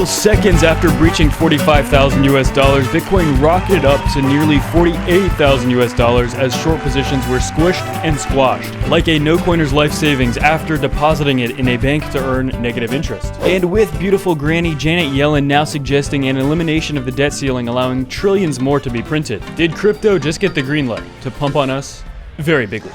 simple seconds after breaching 45,000 US dollars, Bitcoin rocketed up to nearly 48,000 US dollars as short positions were squished and squashed, like a no-coiner's life savings after depositing it in a bank to earn negative interest. And with beautiful granny Janet Yellen now suggesting an elimination of the debt ceiling, allowing trillions more to be printed, did crypto just get the green light to pump on us very bigly?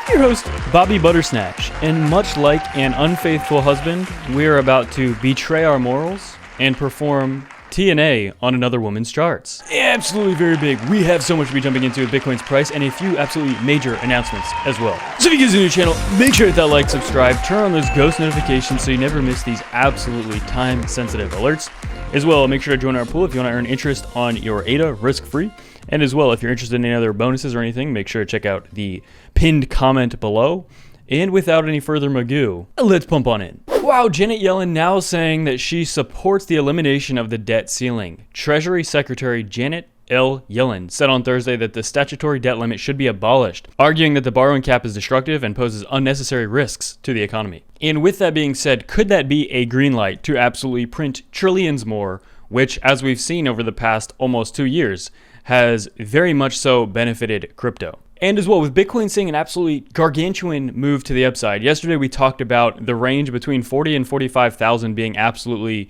Your host, Bobby Buttersnatch, and much like an unfaithful husband, we are about to betray our morals and perform TNA on another woman's charts. Absolutely very big. We have so much to be jumping into with Bitcoin's price and a few absolutely major announcements as well. So if you guys are new to the channel, make sure to hit that like, subscribe, turn on those ghost notifications so you never miss these absolutely time-sensitive alerts. As well, make sure to join our pool if you want to earn interest on your ADA risk-free. And as well, if you're interested in any other bonuses or anything, make sure to check out the pinned comment below. And without any further magoo, let's pump on in. Wow, Janet Yellen now saying that she supports the elimination of the debt ceiling. Treasury Secretary Janet L. Yellen said on Thursday that the statutory debt limit should be abolished, arguing that the borrowing cap is destructive and poses unnecessary risks to the economy. And with that being said, could that be a green light to absolutely print trillions more, which, as we've seen over the past almost 2 years, has very much so benefited crypto? And as well, with Bitcoin seeing an absolutely gargantuan move to the upside. Yesterday, we talked about the range between 40 and 45,000 being absolutely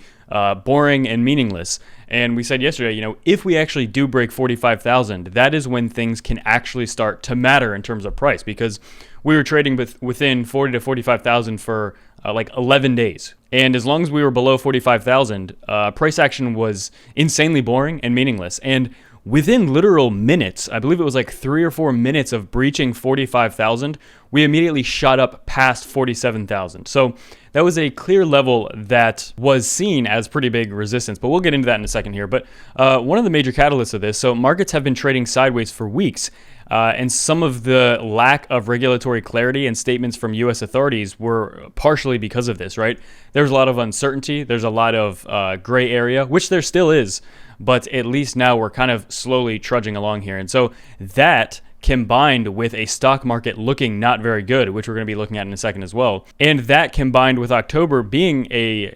boring and meaningless. And we said yesterday, you know, if we actually do break 45,000, that is when things can actually start to matter in terms of price, because we were trading within 40 to 45,000 for like 11 days. And as long as we were below 45,000, price action was insanely boring and meaningless. And within literal minutes, I believe it was like 3 or 4 minutes of breaching 45,000, we immediately shot up past 47,000. So that was a clear level that was seen as pretty big resistance, but we'll get into that in a second here. But one of the major catalysts of this, so markets have been trading sideways for weeks, and some of the lack of regulatory clarity and statements from U.S. authorities were partially because of this, right? There's a lot of uncertainty. There's a lot of gray area, which there still is, but at least now we're kind of slowly trudging along here. And so that, combined with a stock market looking not very good, which we're going to be looking at in a second as well, and that combined with October being a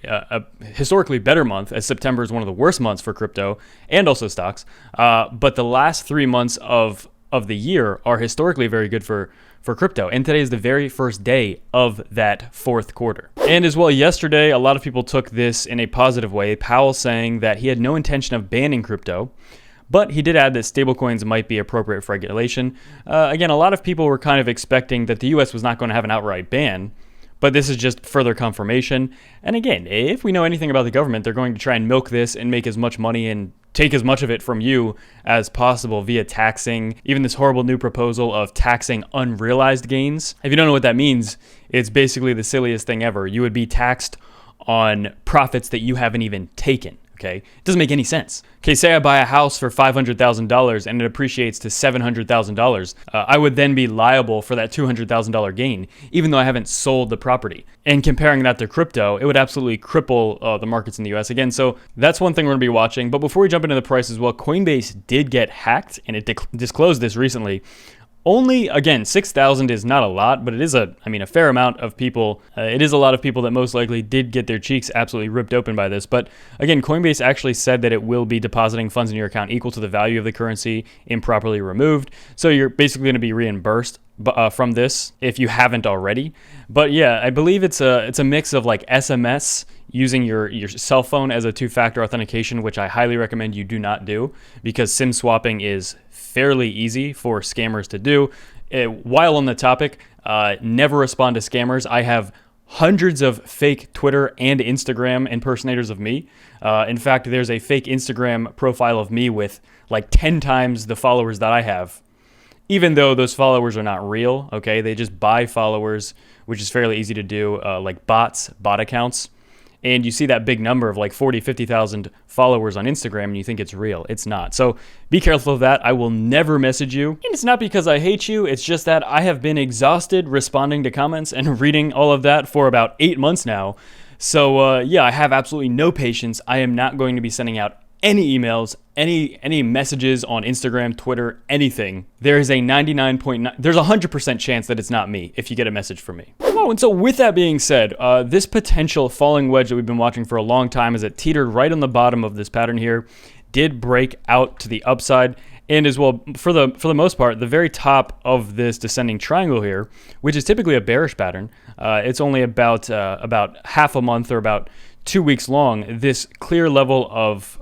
historically better month, as September is one of the worst months for crypto and also stocks, but the last 3 months of the year are historically very good for crypto. And today is the very first day of that fourth quarter. And as well, yesterday, a lot of people took this in a positive way. Powell saying that he had no intention of banning crypto, but he did add that stablecoins might be appropriate for regulation. Again, a lot of people were kind of expecting that the US was not going to have an outright ban, but this is just further confirmation. And again, if we know anything about the government, they're going to try and milk this and make as much money and take as much of it from you as possible via taxing. Even this horrible new proposal of taxing unrealized gains. If you don't know what that means, it's basically the silliest thing ever. You would be taxed on profits that you haven't even taken. Okay, it doesn't make any sense. Okay, say I buy a house for $500,000 and it appreciates to $700,000. I would then be liable for that $200,000 gain, even though I haven't sold the property. And comparing that to crypto, it would absolutely cripple the markets in the US again. So that's one thing we're gonna be watching. But before we jump into the price as well, Coinbase did get hacked, and it disclosed this recently. Only, again, 6,000 is not a lot, but it is a fair amount of people. It is a lot of people that most likely did get their cheeks absolutely ripped open by this. But again, Coinbase actually said that it will be depositing funds in your account equal to the value of the currency improperly removed. So you're basically going to be reimbursed from this if you haven't already. But yeah, I believe it's a mix of like SMS, using your cell phone as a two-factor authentication, which I highly recommend you do not do, because SIM swapping is fairly easy for scammers to do. While on the topic, never respond to scammers. I have hundreds of fake Twitter and Instagram impersonators of me. In fact, there's a fake Instagram profile of me with like 10 times the followers that I have, even though those followers are not real. Okay, they just buy followers, which is fairly easy to do, like bot accounts. And you see that big number of like 40, 50,000 followers on Instagram and you think it's real. It's not. So be careful of that. I will never message you. And it's not because I hate you. It's just that I have been exhausted responding to comments and reading all of that for about 8 months now. So yeah, I have absolutely no patience. I am not going to be sending out any emails, any messages on Instagram, Twitter, anything. There is a 99.9, there's a 100% chance that it's not me if you get a message from me. And so with that being said, this potential falling wedge that we've been watching for a long time as it teetered right on the bottom of this pattern here did break out to the upside. And as well, for the most part, the very top of this descending triangle here, which is typically a bearish pattern, it's only about half a month or about 2 weeks long. This clear level of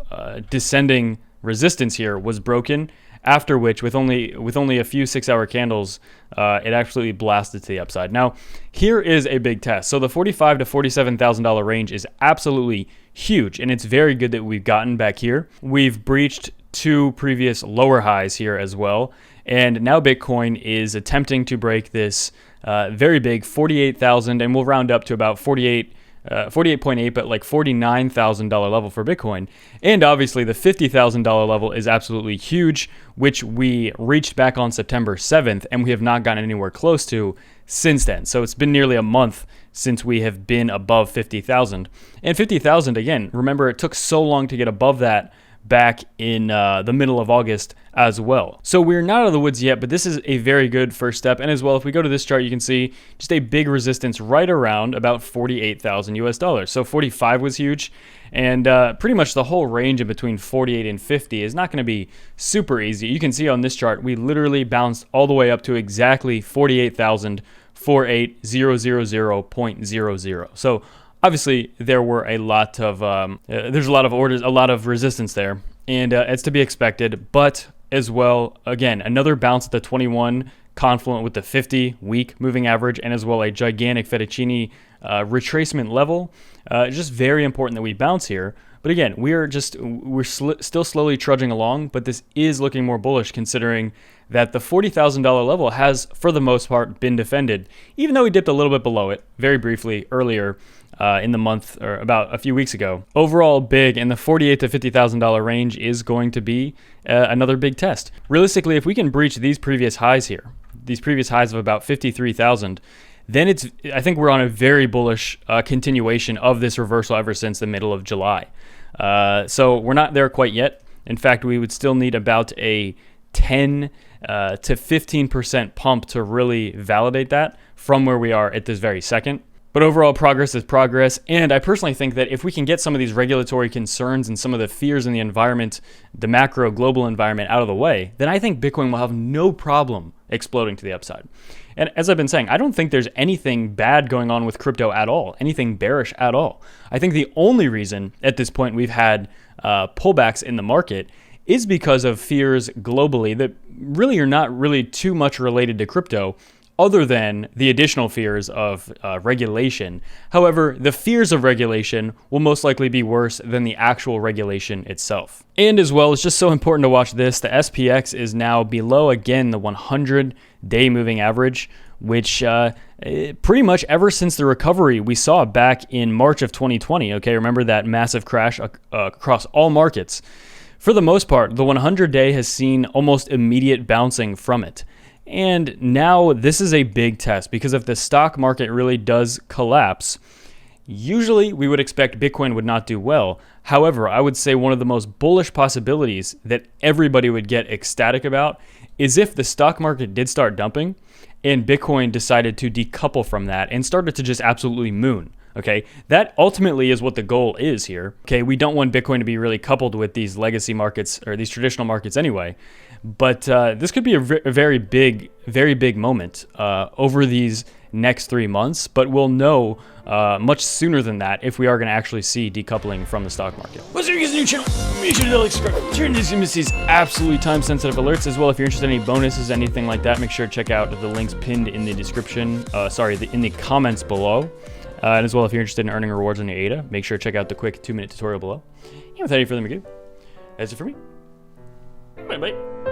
descending resistance here was broken, after which, with only a few 6-hour candles, it absolutely blasted to the upside. Now, here is a big test. So the $45,000 to $47,000 range is absolutely huge, and it's very good that we've gotten back here. We've breached 2 previous lower highs here as well, and now Bitcoin is attempting to break this very big 48,000, and we'll round up to about 48.8, but like $49,000 level for Bitcoin. And obviously the $50,000 level is absolutely huge, which we reached back on September 7th, and we have not gotten anywhere close to since then. So it's been nearly a month since we have been above 50,000. And 50,000, again, remember it took so long to get above that back in the middle of August as well. So we're not out of the woods yet, but this is a very good first step. And as well, if we go to this chart, you can see just a big resistance right around about 48,000 US dollars. So 45 was huge, and pretty much the whole range in between 48 and 50 is not going to be super easy. You can see on this chart, we literally bounced all the way up to exactly 48,048,000.00. So obviously, there were a lot of there's a lot of orders, a lot of resistance there, and it's to be expected. But as well, again, another bounce at the 21 confluent with the 50-week moving average, and as well a gigantic fettuccine retracement level. Just very important that we bounce here. But again, we're still slowly trudging along, but this is looking more bullish considering that the $40,000 level has, for the most part, been defended, even though we dipped a little bit below it very briefly earlier in the month or about a few weeks ago. Overall big, and the $48,000 to $50,000 range is going to be another big test. Realistically, if we can breach these previous highs here, these previous highs of about 53,000, then I think we're on a very bullish continuation of this reversal ever since the middle of July. So we're not there quite yet. In fact, we would still need about a 10 to 15% pump to really validate that from where we are at this very second. But overall, progress is progress. And I personally think that if we can get some of these regulatory concerns and some of the fears in the environment, the macro global environment out of the way, then I think Bitcoin will have no problem exploding to the upside. And as I've been saying, I don't think there's anything bad going on with crypto at all, anything bearish at all. I think the only reason at this point we've had pullbacks in the market is because of fears globally that really are not really too much related to crypto, other than the additional fears of regulation. However, the fears of regulation will most likely be worse than the actual regulation itself. And as well, it's just so important to watch this. The SPX is now below, again, the 100-day moving average, which pretty much ever since the recovery we saw back in March of 2020, okay, remember that massive crash across all markets. For the most part, the 100-day has seen almost immediate bouncing from it. And now this is a big test, because if the stock market really does collapse, usually we would expect Bitcoin would not do well. However, I would say one of the most bullish possibilities that everybody would get ecstatic about is if the stock market did start dumping and Bitcoin decided to decouple from that and started to just absolutely moon. Okay, that ultimately is what the goal is here. Okay, we don't want Bitcoin to be really coupled with these legacy markets or these traditional markets anyway. But this could be a very big moment over these next 3 months. But we'll know much sooner than that if we are going to actually see decoupling from the stock market. What's your new channel? Make sure to like, subscribe. Turn this to miss these absolutely time-sensitive alerts as well. If you're interested in any bonuses, anything like that, make sure to check out the links pinned in the description. In the comments below. And as well, if you're interested in earning rewards on your ADA, make sure to check out the quick 2-minute tutorial below. And without any further ado, that's it for me. Bye-bye.